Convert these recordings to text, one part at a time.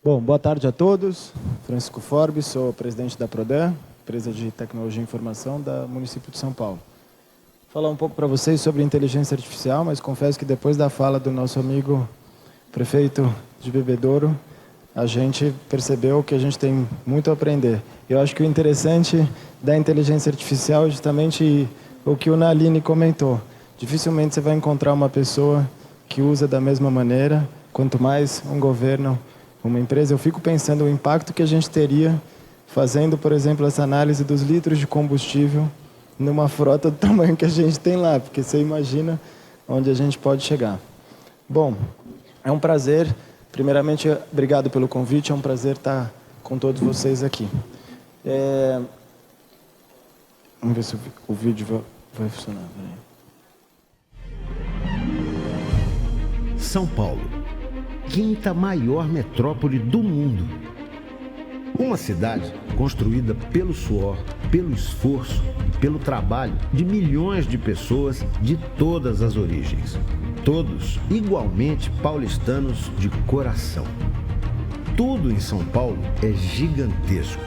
Bom, boa tarde a todos. Francisco Forbes, sou presidente da Prodan, empresa de tecnologia e informação da município de São Paulo. Vou falar um pouco para vocês sobre inteligência artificial, mas confesso que depois da fala do nosso amigo prefeito de Bebedouro, a gente percebeu que a gente tem muito a aprender. Eu acho que o interessante da inteligência artificial é justamente o que o Naline comentou. Dificilmente você vai encontrar uma pessoa que usa da mesma maneira, quanto mais um governo, uma empresa. Eu fico pensando o impacto que a gente teria fazendo, por exemplo, essa análise dos litros de combustível numa frota do tamanho que a gente tem lá, porque você imagina onde a gente pode chegar. Bom, é um prazer. Primeiramente, obrigado pelo convite, é um prazer estar com todos vocês aqui. Vamos ver se o vídeo vai funcionar. São Paulo, quinta maior metrópole do mundo. Uma cidade construída pelo suor, pelo esforço e pelo trabalho de milhões de pessoas de todas as origens. Todos igualmente paulistanos de coração. Tudo em São Paulo é gigantesco.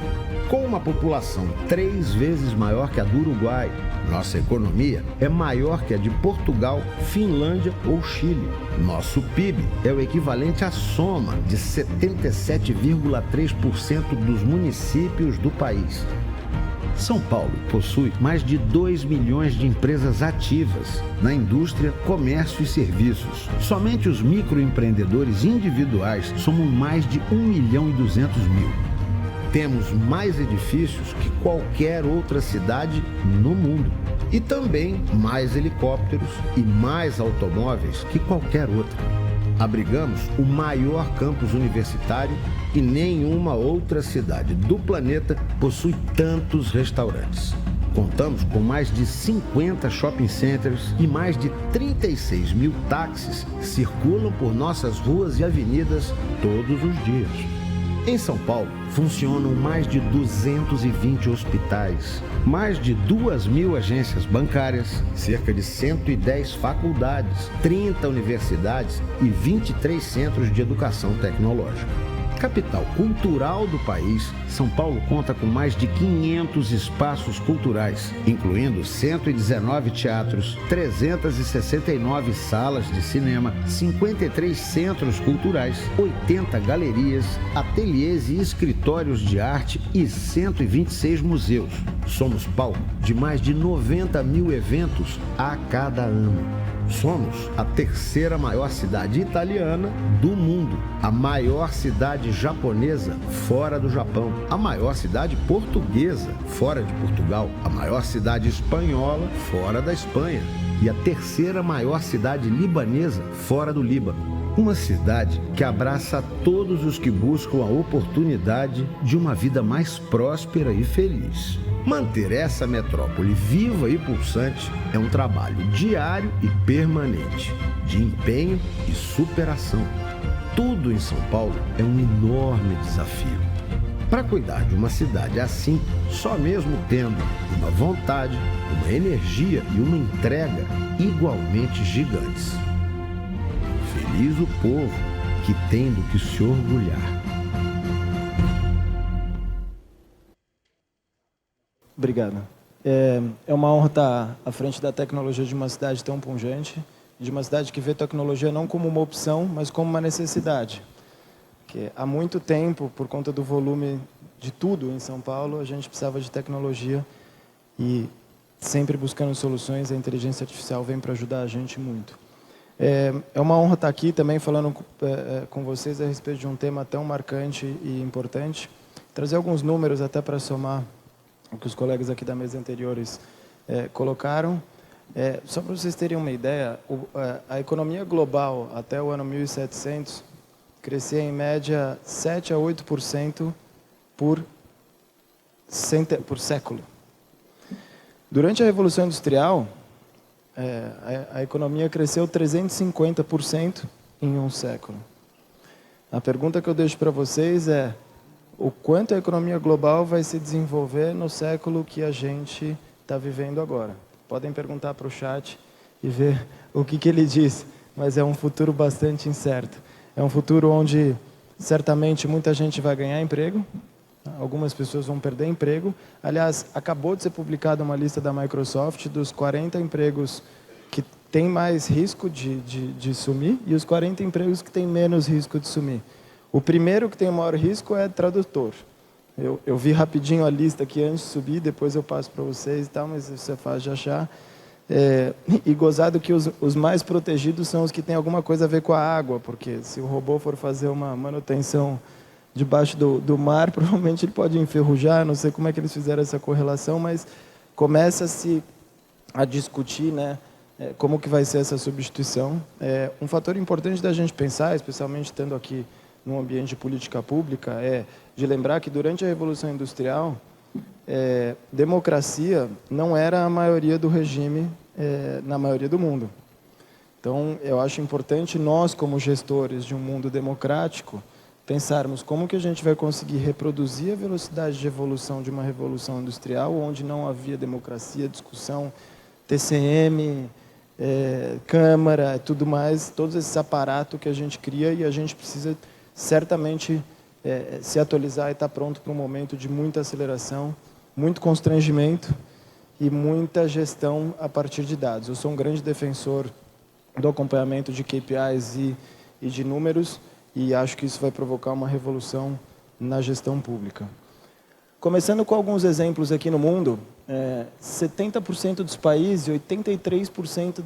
Com uma população 3 vezes maior que a do Uruguai, nossa economia é maior que a de Portugal, Finlândia ou Chile. Nosso PIB é o equivalente à soma de 77,3% dos municípios do país. São Paulo possui mais de 2 milhões de empresas ativas na indústria, comércio e serviços. Somente os microempreendedores individuais somam mais de 1.200.000. Temos mais edifícios que qualquer outra cidade no mundo. E também mais helicópteros e mais automóveis que qualquer outra. Abrigamos o maior campus universitário e nenhuma outra cidade do planeta possui tantos restaurantes. Contamos com mais de 50 shopping centers e mais de 36 mil táxis circulam por nossas ruas e avenidas todos os dias. Em São Paulo, funcionam mais de 220 hospitais, mais de 2.000 agências bancárias, cerca de 110 faculdades, 30 universidades e 23 centros de educação tecnológica. Capital cultural do país, São Paulo conta com mais de 500 espaços culturais, incluindo 119 teatros, 369 salas de cinema, 53 centros culturais, 80 galerias, ateliês e escritórios de arte e 126 museus. Somos palco de mais de 90 mil eventos a cada ano. Somos a terceira maior cidade italiana do mundo, a maior cidade japonesa fora do Japão, a maior cidade portuguesa fora de Portugal, a maior cidade espanhola fora da Espanha e a terceira maior cidade libanesa fora do Líbano. Uma cidade que abraça todos os que buscam a oportunidade de uma vida mais próspera e feliz. Manter essa metrópole viva e pulsante é um trabalho diário e permanente, de empenho e superação. Tudo em São Paulo é um enorme desafio. Para cuidar de uma cidade assim, só mesmo tendo uma vontade, uma energia e uma entrega igualmente gigantes. Feliz o povo que tem do que se orgulhar. Obrigado. É uma honra estar à frente da tecnologia de uma cidade tão pujante, de uma cidade que vê tecnologia não como uma opção, mas como uma necessidade. Porque há muito tempo, por conta do volume de tudo em São Paulo, a gente precisava de tecnologia e sempre buscando soluções, a inteligência artificial vem para ajudar a gente muito. É uma honra estar aqui também falando com vocês a respeito de um tema tão marcante e importante. Trazer alguns números até para somar o que os colegas aqui da mesa anteriores colocaram. Só para vocês terem uma ideia, a economia global até o ano 1700 crescia em média 7 a 8% por século. Durante a Revolução Industrial, a economia cresceu 350% em um século. A pergunta que eu deixo para vocês é: o quanto a economia global vai se desenvolver no século que a gente está vivendo agora? Podem perguntar para o chat e ver o que ele diz, mas é um futuro bastante incerto. É um futuro onde certamente muita gente vai ganhar emprego, algumas pessoas vão perder emprego. Aliás, acabou de ser publicada uma lista da Microsoft dos 40 empregos que têm mais risco de sumir e os 40 empregos que têm menos risco de sumir. O primeiro que tem o maior risco é tradutor. Eu vi rapidinho a lista aqui antes de subir, depois eu passo para vocês e tal, mas isso é fácil de achar. E gozado que os mais protegidos são os que têm alguma coisa a ver com a água, porque se o robô for fazer uma manutenção debaixo do mar, provavelmente ele pode enferrujar, não sei como é que eles fizeram essa correlação, mas começa-se a discutir, né, como que vai ser essa substituição. Um fator importante da gente pensar, especialmente estando aqui no ambiente de política pública, é de lembrar que durante a Revolução Industrial, democracia não era a maioria do regime na maioria do mundo. Então, eu acho importante nós, como gestores de um mundo democrático, pensarmos como que a gente vai conseguir reproduzir a velocidade de evolução de uma revolução industrial, onde não havia democracia, discussão, TCM, Câmara, tudo mais, todos esses aparatos que a gente cria, e a gente precisa certamente se atualizar e estar pronto para um momento de muita aceleração, muito constrangimento e muita gestão a partir de dados. Eu sou um grande defensor do acompanhamento de KPIs e de números, e acho que isso vai provocar uma revolução na gestão pública. Começando com alguns exemplos aqui no mundo, 70% dos países e 83%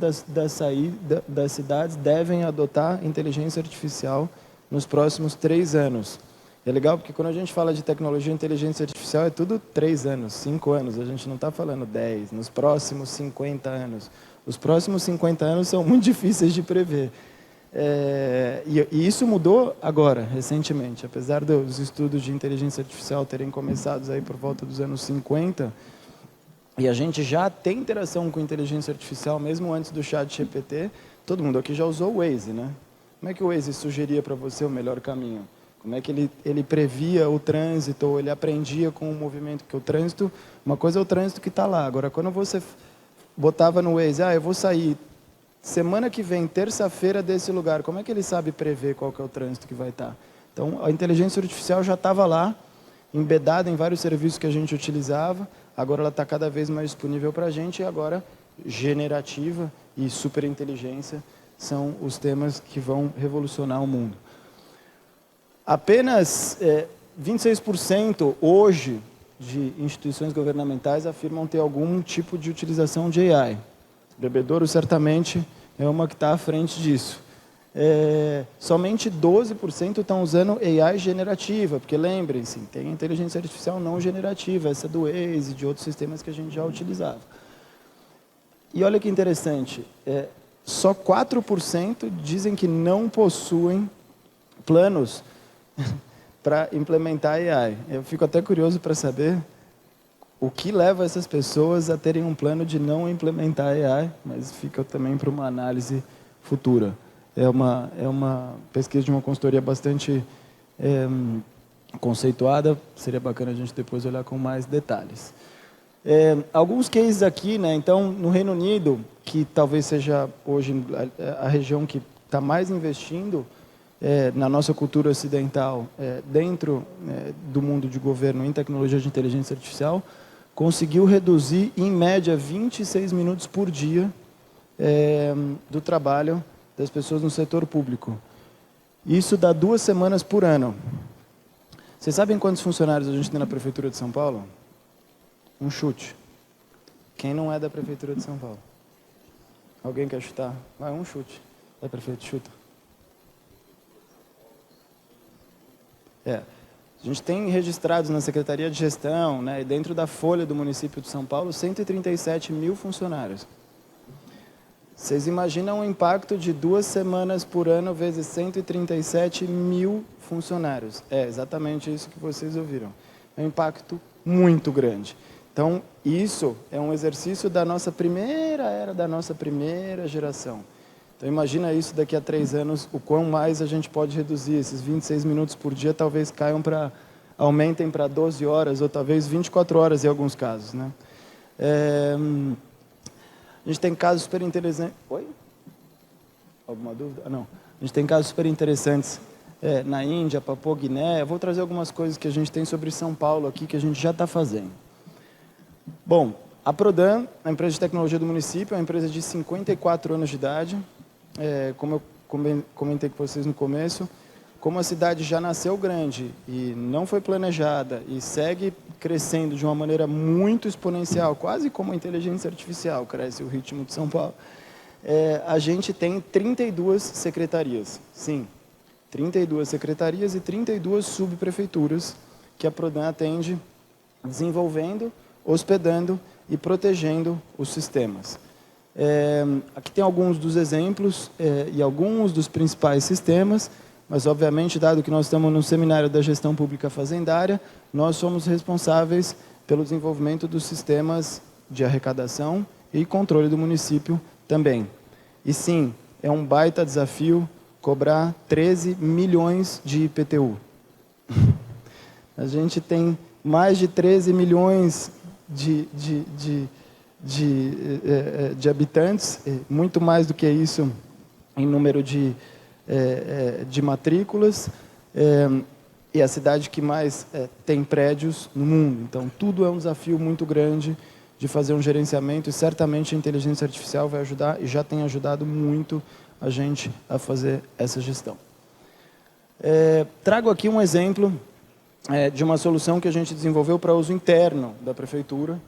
das cidades devem adotar inteligência artificial nos próximos 3 anos. É legal porque quando a gente fala de tecnologia e inteligência artificial é tudo 3 anos, 5 anos, a gente não está falando 10, nos próximos 50 anos. Os próximos 50 anos são muito difíceis de prever. E isso mudou agora, recentemente. Apesar dos estudos de inteligência artificial terem começado aí por volta dos anos 50, e a gente já tem interação com inteligência artificial, mesmo antes do ChatGPT, todo mundo aqui já usou o Waze, né? Como é que o Waze sugeria para você o melhor caminho? Como é que ele previa o trânsito, ou ele aprendia com o movimento? Porque o trânsito, uma coisa é o trânsito que está lá. Agora, quando você botava no Waze, eu vou sair semana que vem, terça-feira, desse lugar, como é que ele sabe prever qual que é o trânsito que vai estar? Então, a inteligência artificial já estava lá, embedada em vários serviços que a gente utilizava, agora ela está cada vez mais disponível para a gente, e agora generativa e superinteligência são os temas que vão revolucionar o mundo. Apenas 26% hoje de instituições governamentais afirmam ter algum tipo de utilização de AI. Bebedouro certamente é uma que está à frente disso. Somente 12% estão usando AI generativa, porque lembrem-se, tem inteligência artificial não generativa, essa do Waze e de outros sistemas que a gente já utilizava. E olha que interessante, só 4% dizem que não possuem planos para implementar AI. Eu fico até curioso para saber o que leva essas pessoas a terem um plano de não implementar AI, mas fica também para uma análise futura. É uma pesquisa de uma consultoria bastante conceituada, seria bacana a gente depois olhar com mais detalhes. Alguns cases aqui, né? Então, no Reino Unido, que talvez seja hoje a região que está mais investindo na nossa cultura ocidental, dentro do mundo de governo em tecnologia de inteligência artificial, conseguiu reduzir, em média, 26 minutos por dia do trabalho das pessoas no setor público. Isso dá 2 semanas por ano. Vocês sabem quantos funcionários a gente tem na Prefeitura de São Paulo? Um chute. Quem não é da Prefeitura de São Paulo? Alguém quer chutar? Vai, um chute. É, prefeito, chuta. A gente tem registrados na Secretaria de Gestão, né, e dentro da folha do município de São Paulo, 137 mil funcionários. Vocês imaginam o impacto de 2 semanas por ano vezes 137 mil funcionários. É exatamente isso que vocês ouviram. É um impacto muito grande. Então, isso é um exercício da nossa primeira geração. Então, imagina isso daqui a 3 anos, o quão mais a gente pode reduzir. Esses 26 minutos por dia talvez aumentem para 12 horas, ou talvez 24 horas em alguns casos, né? A gente tem casos super interessantes... Oi? Alguma dúvida? Não. A gente tem casos super interessantes na Índia, Papua Guiné. Eu vou trazer algumas coisas que a gente tem sobre São Paulo aqui, que a gente já está fazendo. Bom, a Prodan, a empresa de tecnologia do município, é uma empresa de 54 anos de idade. Como eu comentei com vocês no começo, como a cidade já nasceu grande e não foi planejada e segue crescendo de uma maneira muito exponencial, quase como a inteligência artificial cresce o ritmo de São Paulo, a gente tem 32 secretarias. Sim, 32 secretarias e 32 subprefeituras que a Prodan atende, desenvolvendo, hospedando e protegendo os sistemas. Aqui tem alguns dos exemplos e alguns dos principais sistemas, mas, obviamente, dado que nós estamos no seminário da gestão pública fazendária, nós somos responsáveis pelo desenvolvimento dos sistemas de arrecadação e controle do município também. E, sim, é um baita desafio cobrar 13 milhões de IPTU. A gente tem mais de 13 milhões de habitantes, muito mais do que isso em número de matrículas, e a cidade que mais tem prédios no mundo. Então, tudo é um desafio muito grande de fazer um gerenciamento, e certamente a inteligência artificial vai ajudar, e já tem ajudado muito a gente a fazer essa gestão. Trago aqui um exemplo de uma solução que a gente desenvolveu para uso interno da prefeitura,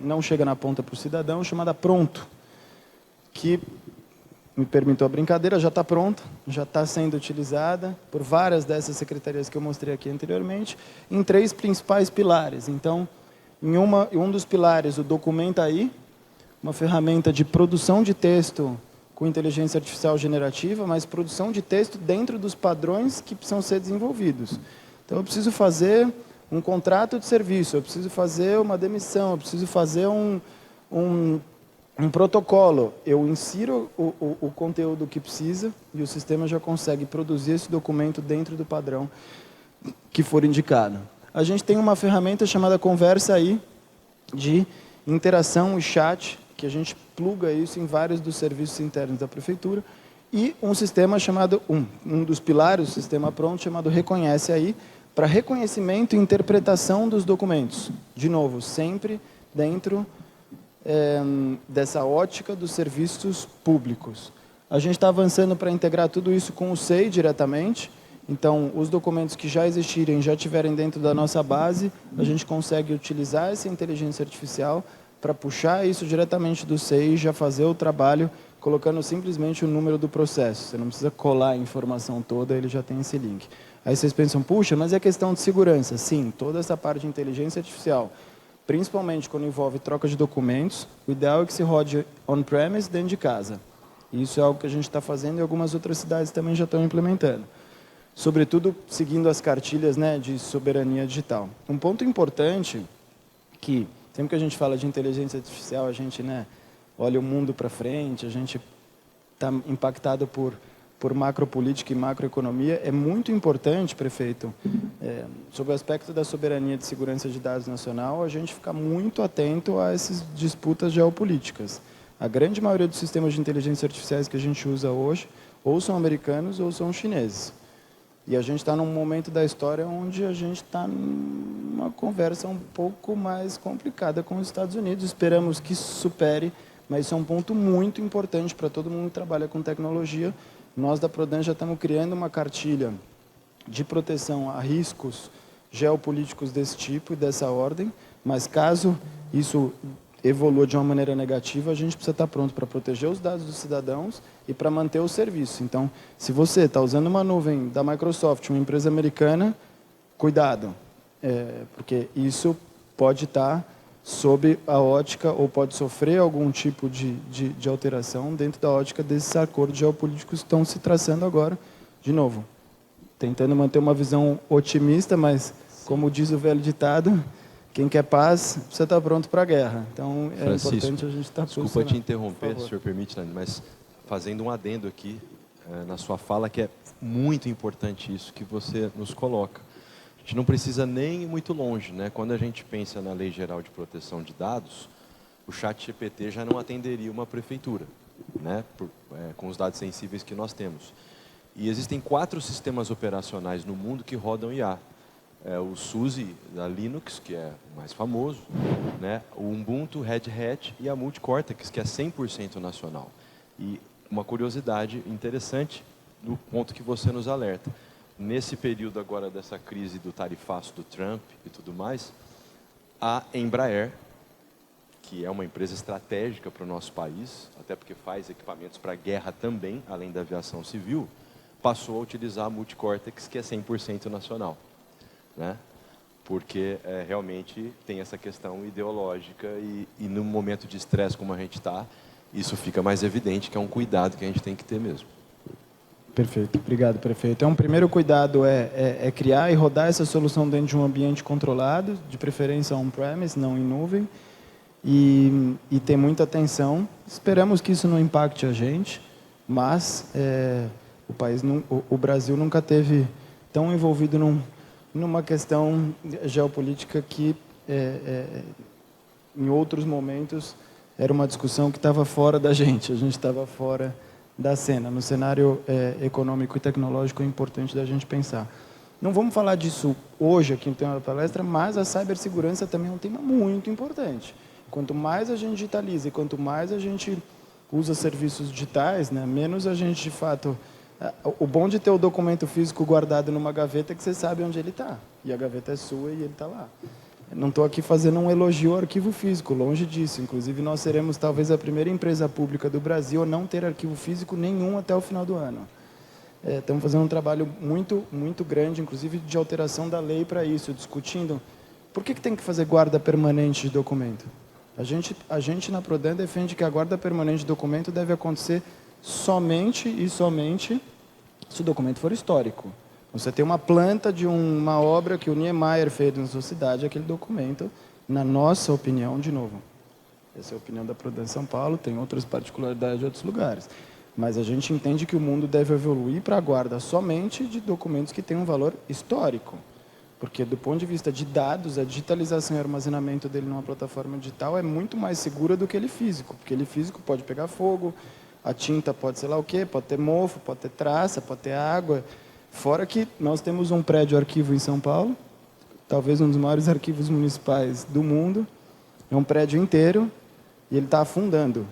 não chega na ponta para o cidadão, chamada Pronto, que, me permitou a brincadeira, já está pronta, já está sendo utilizada por várias dessas secretarias que eu mostrei aqui anteriormente, em 3 principais pilares. Então, em um dos pilares, o Documenta Aí, uma ferramenta de produção de texto com inteligência artificial generativa, mas produção de texto dentro dos padrões que precisam ser desenvolvidos. Então, eu preciso fazer um contrato de serviço, eu preciso fazer uma demissão, eu preciso fazer um protocolo. Eu insiro o conteúdo que precisa e o sistema já consegue produzir esse documento dentro do padrão que for indicado. A gente tem uma ferramenta chamada Conversa Aí, de interação e chat, que a gente pluga isso em vários dos serviços internos da prefeitura, e um sistema chamado, um dos pilares do sistema Pronto, chamado Reconhece Aí, para reconhecimento e interpretação dos documentos. De novo, sempre dentro dessa ótica dos serviços públicos. A gente está avançando para integrar tudo isso com o SEI diretamente. Então, os documentos que já existirem, já estiverem dentro da nossa base, a gente consegue utilizar essa inteligência artificial para puxar isso diretamente do SEI e já fazer o trabalho, colocando simplesmente o número do processo. Você não precisa colar a informação toda, ele já tem esse link. Aí vocês pensam, puxa, mas é questão de segurança. Sim, toda essa parte de inteligência artificial, principalmente quando envolve troca de documentos, o ideal é que se rode on-premise dentro de casa. Isso é algo que a gente está fazendo e algumas outras cidades também já estão implementando. Sobretudo seguindo as cartilhas, né, de soberania digital. Um ponto importante, que sempre que a gente fala de inteligência artificial, a gente, né, olha o mundo para frente, a gente está impactado por macropolítica e macroeconomia. É muito importante, prefeito, sob o aspecto da soberania de segurança de dados nacional, a gente ficar muito atento a essas disputas geopolíticas. A grande maioria dos sistemas de inteligência artificiais que a gente usa hoje, ou são americanos ou são chineses. E a gente está num momento da história onde a gente está numa conversa um pouco mais complicada com os Estados Unidos. Esperamos que isso supere, mas isso é um ponto muito importante para todo mundo que trabalha com tecnologia. Nós da Prodan já estamos criando uma cartilha de proteção a riscos geopolíticos desse tipo e dessa ordem, mas caso isso evolua de uma maneira negativa, a gente precisa estar pronto para proteger os dados dos cidadãos e para manter o serviço. Então, se você está usando uma nuvem da Microsoft, uma empresa americana, cuidado, porque isso pode estar sob a ótica ou pode sofrer algum tipo de alteração dentro da ótica desses acordos geopolíticos que estão se traçando agora, de novo, tentando manter uma visão otimista, mas, como diz o velho ditado, quem quer paz precisa estar pronto para a guerra. Então, Francisco, importante a gente estar posicionado. Desculpa te interromper, se o senhor permite, mas fazendo um adendo aqui na sua fala, que é muito importante isso que você nos coloca. A gente não precisa nem ir muito longe, né? Quando a gente pensa na Lei Geral de Proteção de Dados, o ChatGPT já não atenderia uma prefeitura, né? Com os dados sensíveis que nós temos. E existem 4 sistemas operacionais no mundo que rodam IA. O SUSE da Linux, que é o mais famoso, né? O Ubuntu, Red Hat e a Multicortex, que é 100% nacional. E uma curiosidade interessante do ponto que você nos alerta. Nesse período agora dessa crise do tarifaço do Trump e tudo mais, a Embraer, que é uma empresa estratégica para o nosso país, até porque faz equipamentos para guerra também, além da aviação civil, passou a utilizar a Multicortex, que é 100% nacional, né? Porque realmente tem essa questão ideológica e no momento de estresse como a gente está, isso fica mais evidente, que é um cuidado que a gente tem que ter mesmo. Perfeito, obrigado, prefeito. Então, o primeiro cuidado é criar e rodar essa solução dentro de um ambiente controlado, de preferência on-premise, não em nuvem, e ter muita atenção. Esperamos que isso não impacte a gente, mas o Brasil nunca teve tão envolvido numa questão geopolítica que, em outros momentos, era uma discussão que estava fora da gente, a gente estava fora da cena. No cenário econômico e tecnológico é importante da gente pensar. Não vamos falar disso hoje aqui no tema da palestra, mas a cibersegurança também é um tema muito importante. Quanto mais a gente digitaliza e quanto mais a gente usa serviços digitais, né, menos a gente, de fato... O bom de ter o documento físico guardado numa gaveta é que você sabe onde ele está. E a gaveta é sua e ele está lá. Não estou aqui fazendo um elogio ao arquivo físico, longe disso. Inclusive, nós seremos talvez a primeira empresa pública do Brasil a não ter arquivo físico nenhum até o final do ano. Estamos fazendo um trabalho muito, muito grande, inclusive de alteração da lei para isso, discutindo por que tem que fazer guarda permanente de documento. A gente na Prodan defende que a guarda permanente de documento deve acontecer somente e somente se o documento for histórico. Você tem uma planta de uma obra que o Niemeyer fez na sua cidade, aquele documento, na nossa opinião, de novo, essa é a opinião da Prodan São Paulo, tem outras particularidades de outros lugares, mas a gente entende que o mundo deve evoluir para a guarda somente de documentos que têm um valor histórico, porque do ponto de vista de dados, a digitalização e armazenamento dele numa plataforma digital é muito mais segura do que ele físico, porque ele físico pode pegar fogo, a tinta pode sei lá o quê, pode ter mofo, pode ter traça, pode ter água. Fora que nós temos um prédio arquivo em São Paulo, talvez um dos maiores arquivos municipais do mundo. É um prédio inteiro e ele está afundando,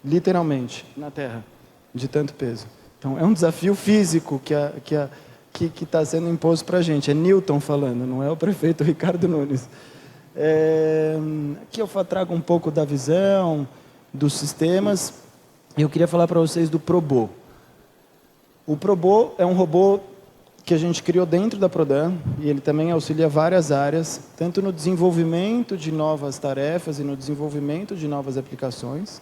literalmente, na terra, de tanto peso. Então, é um desafio físico que está sendo imposto para a gente. É Newton falando, não é o prefeito Ricardo Nunes. Aqui eu trago um pouco da visão, dos sistemas. Eu queria falar para vocês do Probô. O Probô é um robô que a gente criou dentro da Prodan e ele também auxilia várias áreas, tanto no desenvolvimento de novas tarefas e no desenvolvimento de novas aplicações,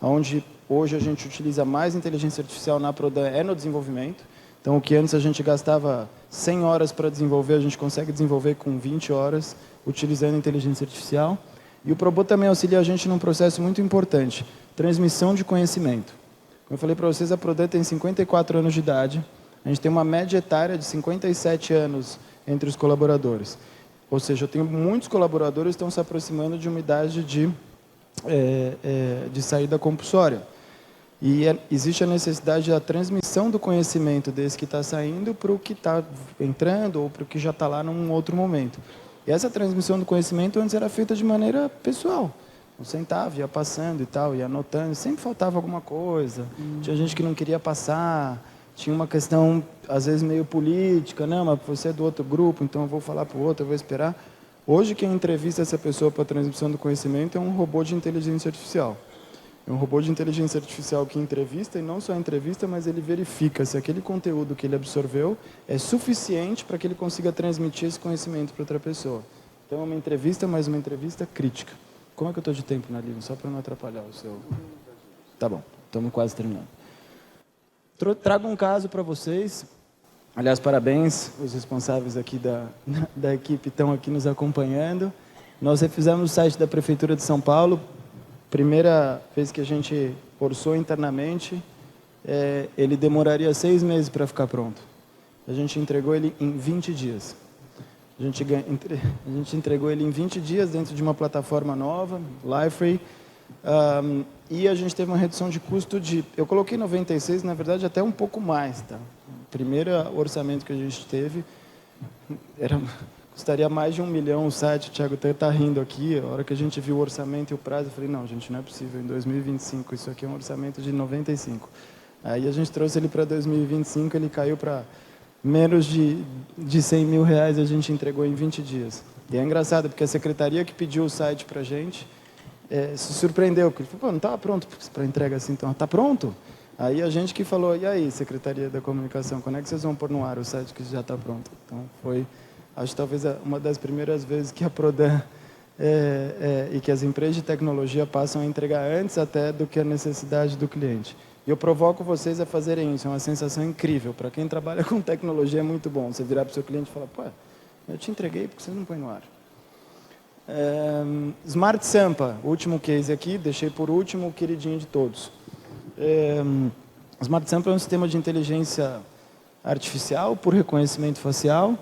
onde hoje a gente utiliza mais inteligência artificial na Prodan é no desenvolvimento. Então, o que antes a gente gastava 100 horas para desenvolver, a gente consegue desenvolver com 20 horas, utilizando inteligência artificial. E o Probô também auxilia a gente num processo muito importante, transmissão de conhecimento. Como eu falei para vocês, a Prodan tem 54 anos de idade. A gente tem uma média etária de 57 anos entre os colaboradores. Ou seja, eu tenho muitos colaboradores que estão se aproximando de uma idade de saída compulsória. E existe a necessidade da transmissão do conhecimento desse que está saindo para o que está entrando ou para o que já está lá num outro momento. E essa transmissão do conhecimento antes era feita de maneira pessoal. Eu sentava, ia passando e tal, ia anotando, sempre faltava alguma coisa. Tinha gente que não queria passar, tinha uma questão, às vezes, meio política. Não, mas você é do outro grupo, então eu vou falar para o outro, eu vou esperar. Hoje, quem entrevista essa pessoa para a transmissão do conhecimento é um robô de inteligência artificial. É um robô de inteligência artificial que entrevista, e não só entrevista, mas ele verifica se aquele conteúdo que ele absorveu é suficiente para que ele consiga transmitir esse conhecimento para outra pessoa. Então, é uma entrevista, mas uma entrevista crítica. Como é que eu estou de tempo, Naline? Só para não atrapalhar o seu... Tá bom, estamos quase terminando. Trago um caso para vocês. Aliás, parabéns, os responsáveis aqui da equipe estão aqui nos acompanhando. Nós refizemos o site da Prefeitura de São Paulo. Primeira vez que a gente orçou internamente, ele demoraria 6 meses para ficar pronto. A gente entregou ele em 20 dias. A gente entregou ele em 20 dias dentro de uma plataforma nova, Liferay, e a gente teve uma redução de custo de... Eu coloquei 96, na verdade, até um pouco mais, tá? primeiro orçamento que a gente teve custaria mais de 1 milhão o site. O Thiago até está rindo aqui. A hora que a gente viu o orçamento e o prazo, eu falei, não, gente, não é possível. Em 2025, isso aqui é um orçamento de 95. Aí a gente trouxe ele para 2025, ele caiu para menos de 100 mil reais, a gente entregou em 20 dias. E é engraçado, porque a secretaria que pediu o site para a gente se surpreendeu, porque ele falou, pô, não estava pronto para entrega assim, então, está pronto? Aí a gente que falou, e aí, Secretaria da Comunicação, quando é que vocês vão pôr no ar o site que já está pronto? Então, foi, acho talvez uma das primeiras vezes que a Prodan e que as empresas de tecnologia passam a entregar antes até do que a necessidade do cliente. E eu provoco vocês a fazerem isso, é uma sensação incrível. Para quem trabalha com tecnologia é muito bom. Você virar para o seu cliente e falar, pô, eu te entreguei, porque você não põe no ar? Smart Sampa, último case aqui, deixei por último o queridinho de todos. Smart Sampa é um sistema de inteligência artificial por reconhecimento facial,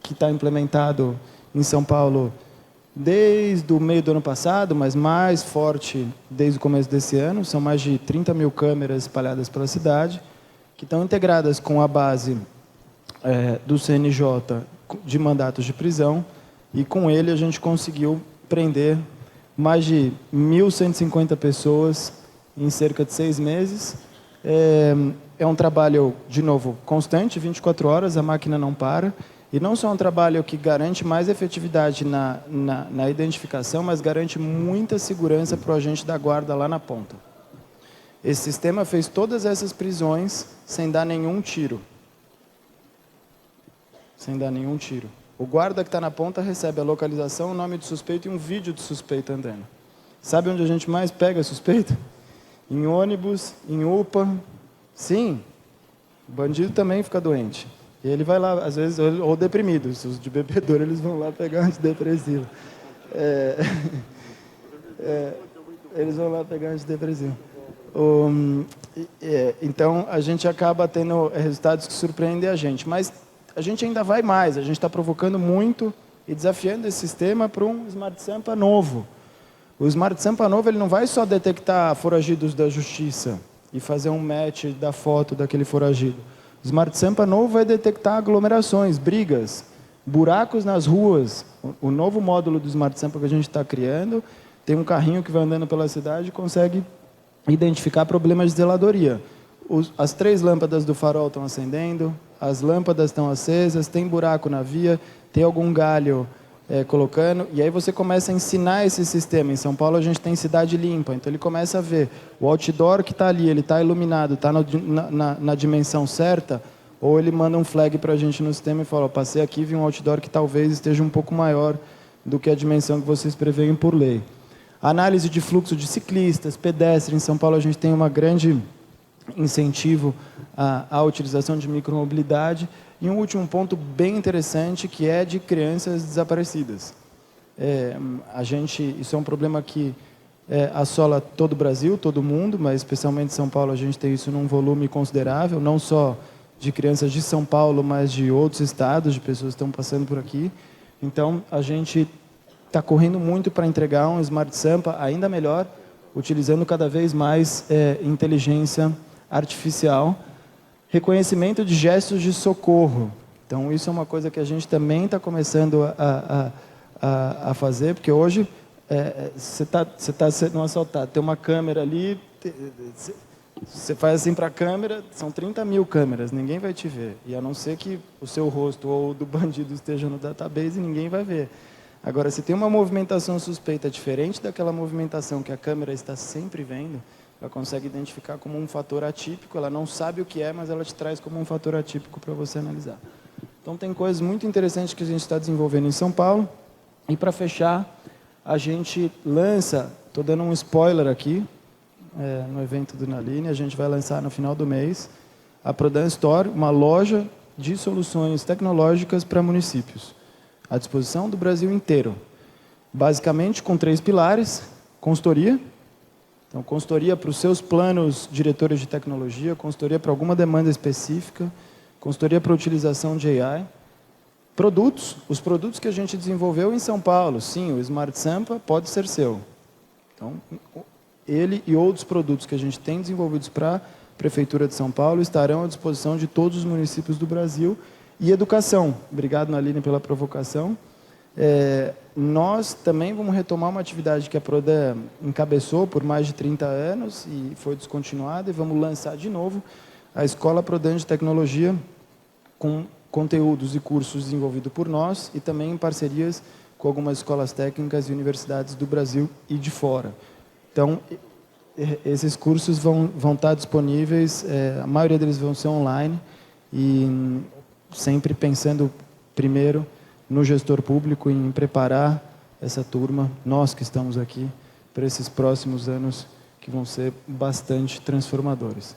que está implementado em São Paulo desde o meio do ano passado, mas mais forte desde o começo desse ano. São mais de 30 mil câmeras espalhadas pela cidade, que estão integradas com a base do CNJ de mandatos de prisão, e com ele a gente conseguiu prender mais de 1.150 pessoas em cerca de 6 meses. É um trabalho, de novo, constante, 24 horas, a máquina não para. E não só um trabalho que garante mais efetividade na identificação, mas garante muita segurança para o agente da guarda lá na ponta. Esse sistema fez todas essas prisões sem dar nenhum tiro. Sem dar nenhum tiro. O guarda que está na ponta recebe a localização, o nome do suspeito e um vídeo do suspeito andando. Sabe onde a gente mais pega suspeito? Em ônibus, em UPA. Sim, o bandido também fica doente. E ele vai lá, às vezes, ou deprimido. Os de bebedouro, eles vão lá pegar antidepressivo. Eles vão lá pegar antidepressivo. Então, a gente acaba tendo resultados que surpreendem a gente. Mas a gente ainda vai mais. A gente está provocando muito e desafiando esse sistema para um Smart Sampa novo. O Smart Sampa novo, ele não vai só detectar foragidos da justiça e fazer um match da foto daquele foragido. O Smart Sampa novo vai detectar aglomerações, brigas, buracos nas ruas. O novo módulo do Smart Sampa que a gente está criando tem um carrinho que vai andando pela cidade e consegue identificar problemas de zeladoria. As 3 lâmpadas do farol estão acendendo, as lâmpadas estão acesas, tem buraco na via, tem algum galho colocando, e aí você começa a ensinar esse sistema. Em São Paulo a gente tem cidade limpa, então ele começa a ver o outdoor que está ali, ele está iluminado, está na dimensão certa, ou ele manda um flag para a gente no sistema e fala, passei aqui, vi um outdoor que talvez esteja um pouco maior do que a dimensão que vocês preveem por lei. Análise de fluxo de ciclistas, pedestres. Em São Paulo a gente tem uma grande incentivo à utilização de micromobilidade. E um último ponto bem interessante, que é de crianças desaparecidas. Isso é um problema que assola todo o Brasil, todo o mundo, mas especialmente São Paulo a gente tem isso num volume considerável, não só de crianças de São Paulo, mas de outros estados, de pessoas que estão passando por aqui. Então, a gente está correndo muito para entregar um Smart Sampa ainda melhor, utilizando cada vez mais inteligência artificial. Reconhecimento de gestos de socorro. Então, isso é uma coisa que a gente também está começando a fazer, porque hoje você está sendo assaltado, tem uma câmera ali, você faz assim para a câmera, são 30 mil câmeras, ninguém vai te ver. E a não ser que o seu rosto ou do bandido esteja no database, ninguém vai ver. Agora, se tem uma movimentação suspeita diferente daquela movimentação que a câmera está sempre vendo, ela consegue identificar como um fator atípico, ela não sabe o que é, mas ela te traz como um fator atípico para você analisar. Então, tem coisas muito interessantes que a gente está desenvolvendo em São Paulo. E, para fechar, a gente lança, estou dando um spoiler aqui, no evento do Naline, a gente vai lançar no final do mês, a Prodan Store, uma loja de soluções tecnológicas para municípios, à disposição do Brasil inteiro. Basicamente, com 3 pilares: consultoria. Então, consultoria para os seus planos diretores de tecnologia, consultoria para alguma demanda específica, consultoria para a utilização de AI. Produtos, os produtos que a gente desenvolveu em São Paulo, sim, o Smart Sampa pode ser seu. Então, ele e outros produtos que a gente tem desenvolvidos para Prefeitura de São Paulo estarão à disposição de todos os municípios do Brasil. E educação. Obrigado, Naline, pela provocação. Nós também vamos retomar uma atividade que a Prodé encabeçou por mais de 30 anos e foi descontinuada, e vamos lançar de novo a Escola Prodé de Tecnologia, com conteúdos e cursos desenvolvidos por nós e também em parcerias com algumas escolas técnicas e universidades do Brasil e de fora. Então, esses cursos vão estar disponíveis, a maioria deles vão ser online, e sempre pensando primeiro no gestor público, em preparar essa turma, nós que estamos aqui, para esses próximos anos que vão ser bastante transformadores.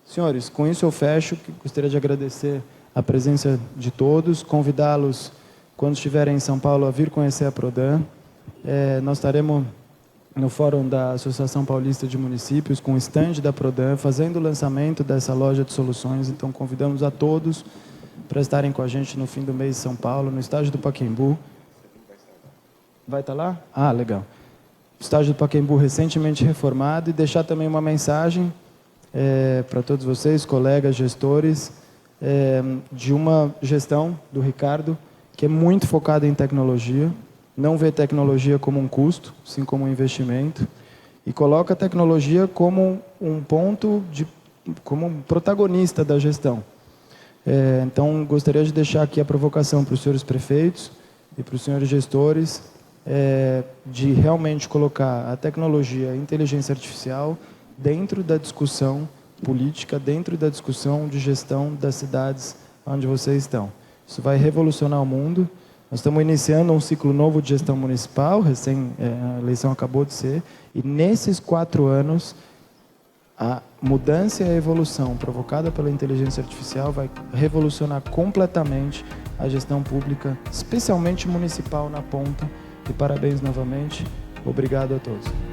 Senhores, com isso eu fecho. Gostaria de agradecer a presença de todos, convidá-los, quando estiverem em São Paulo, a vir conhecer a Prodé. Nós estaremos no Fórum da Associação Paulista de Municípios, com o stand da Prodé, fazendo o lançamento dessa loja de soluções. Então, convidamos a todos para estarem com a gente no fim do mês em São Paulo, no estádio do Pacaembu. Vai estar lá? Ah, legal. Estádio do Pacaembu recentemente reformado, e deixar também uma mensagem para todos vocês, colegas, gestores, de uma gestão do Ricardo, que é muito focada em tecnologia, não vê tecnologia como um custo, sim como um investimento, e coloca a tecnologia como um ponto, como um protagonista da gestão. Então, gostaria de deixar aqui a provocação para os senhores prefeitos e para os senhores gestores, de realmente colocar a tecnologia, a inteligência artificial dentro da discussão política, dentro da discussão de gestão das cidades onde vocês estão. Isso vai revolucionar o mundo. Nós estamos iniciando um ciclo novo de gestão municipal, a eleição acabou de ser, e nesses 4 anos, a mudança e a evolução provocada pela inteligência artificial vai revolucionar completamente a gestão pública, especialmente municipal, na ponta. E parabéns novamente. Obrigado a todos.